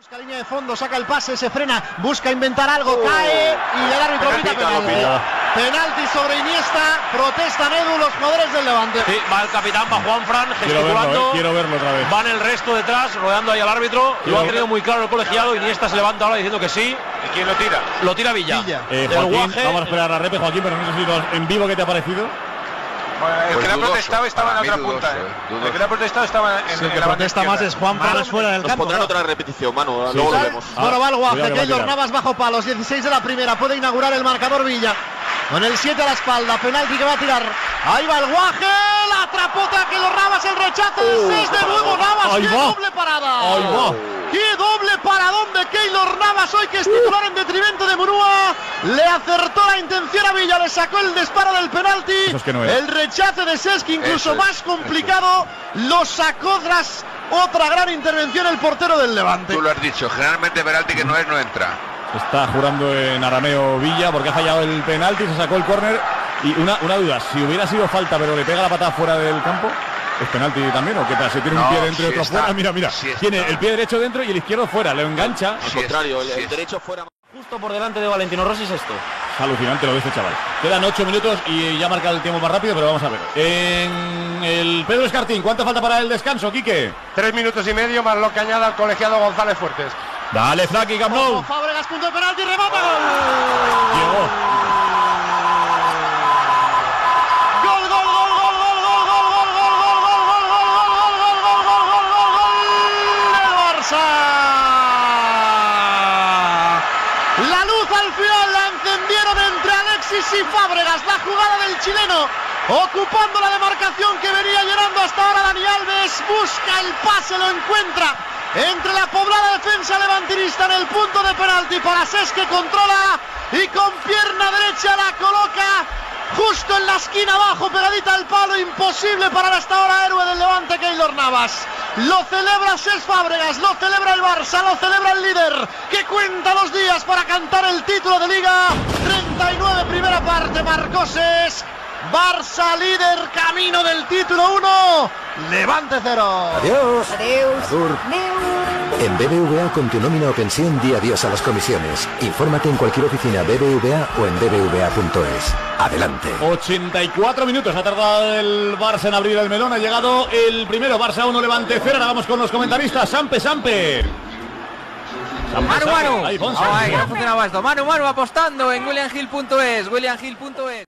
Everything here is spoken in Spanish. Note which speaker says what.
Speaker 1: Busca línea de fondo, saca el pase, se frena, busca inventar algo, cae y el árbitro pita penalti. Penalti sobre Iniesta, protestan Edu los jugadores del Levante.
Speaker 2: Sí, va el capitán, va Juanfran gesticulando.
Speaker 3: Quiero verlo otra vez.
Speaker 2: Van el resto detrás, rodeando ahí al árbitro. Lo ha tenido muy claro el colegiado. Iniesta se levanta ahora diciendo que sí.
Speaker 4: ¿Y quién lo tira?
Speaker 2: Lo tira Villa.
Speaker 3: Joaquín, vamos a esperar a Repe, Joaquín, pero no sé si en vivo, ¿qué te ha parecido?
Speaker 4: Bueno, el
Speaker 5: Pues
Speaker 4: que le ha
Speaker 5: dudoso,
Speaker 4: protestado estaba en la otra
Speaker 5: dudoso,
Speaker 4: punta.
Speaker 5: dudoso.
Speaker 4: El que le ha protestado estaba en
Speaker 1: El que
Speaker 4: la
Speaker 1: protesta más es Juanfran fuera del
Speaker 5: Nos
Speaker 1: campo.
Speaker 5: pondrán otra repetición, Manu,
Speaker 3: Sí,
Speaker 5: luego
Speaker 3: sí.
Speaker 5: lo vemos.
Speaker 1: Bueno, va el guaje,
Speaker 3: cuidado que va a
Speaker 1: Keylor
Speaker 3: tirar.
Speaker 1: Navas bajo palos, 16 de la primera, puede inaugurar el marcador Villa. Con el 7 a la espalda, penalti que va a tirar. Ahí va el guaje, la atrapota Keylor Navas, el rechazo de 6 de nuevo Navas.
Speaker 3: Ahí
Speaker 1: ¡Qué
Speaker 3: va.
Speaker 1: doble parada!
Speaker 3: Ahí va.
Speaker 1: ¡Qué doble paradón de Keylor Navas! Hoy que es titular en detrimento de Murúa. Le acertó la intención a Villa, le sacó el disparo del penalti.
Speaker 3: Eso es que no era.
Speaker 1: El rechace de Sesky, incluso
Speaker 5: Eso es,
Speaker 1: más complicado, lo sacó tras otra gran intervención el portero del Levante.
Speaker 5: Tú lo has dicho, generalmente penalti que no es, no entra.
Speaker 3: Está jurando en arameo Villa porque ha fallado el penalti, se sacó el córner. Y una duda, si hubiera sido falta pero le pega la patada fuera del campo, ¿es penalti también o qué tal? Se tiene un
Speaker 5: No,
Speaker 3: pie dentro y
Speaker 5: sí
Speaker 3: otro
Speaker 5: está,
Speaker 3: fuera, mira.
Speaker 5: sí está.
Speaker 3: Tiene el pie derecho dentro y el izquierdo fuera, lo engancha.
Speaker 5: Al contrario, el derecho fuera.
Speaker 2: Justo por delante de Valentino Rossi es esto.
Speaker 3: Es alucinante lo de este chaval. Quedan 8 minutos y ya marca el tiempo más rápido, pero vamos a ver. En el Pedro Escartín, ¿cuánto falta para el descanso, Quique?
Speaker 4: 3 minutos y medio más lo que añada el colegiado González Fuertes.
Speaker 3: Dale, Flaki, Camp Nou.
Speaker 1: Como Fábregas, punto de penalti, remata, gol.
Speaker 3: Llegó.
Speaker 1: Gol, gol, gol, gol, gol, gol, gol, gol, gol, gol, del Barça. La luz al final la encendieron entre Alexis y Fábregas. La jugada del chileno ocupando la demarcación que venía llenando hasta ahora Dani Alves. Busca el pase, lo encuentra entre la poblada defensa levantinista en el punto de penalti para Sés, que controla y con pierna derecha la coloca justo en la esquina abajo, pegadita al palo. Imposible parar hasta ahora héroe del Levante, Keylor Navas. Lo celebra Cés Fábregas, lo celebra el Barça, lo celebra el líder, que cuenta los días para cantar el título de Liga. 39 primera parte, marcó Cés. Barça líder, camino del título 1, Levante 0.
Speaker 6: Adiós. Adur. En BBVA con tu nómina o pensión di adiós a las comisiones. Infórmate en cualquier oficina BBVA o en bbva.es. Adelante.
Speaker 3: 84 minutos ha tardado el Barça en abrir el melón. Ha llegado el primero, Barça 1, Levante 0. Ahora vamos con los comentaristas. Sampe.
Speaker 7: Manu.
Speaker 3: Ahí, Ponce.
Speaker 7: Ay, no funcionaba esto. Manu apostando en williamhill.es.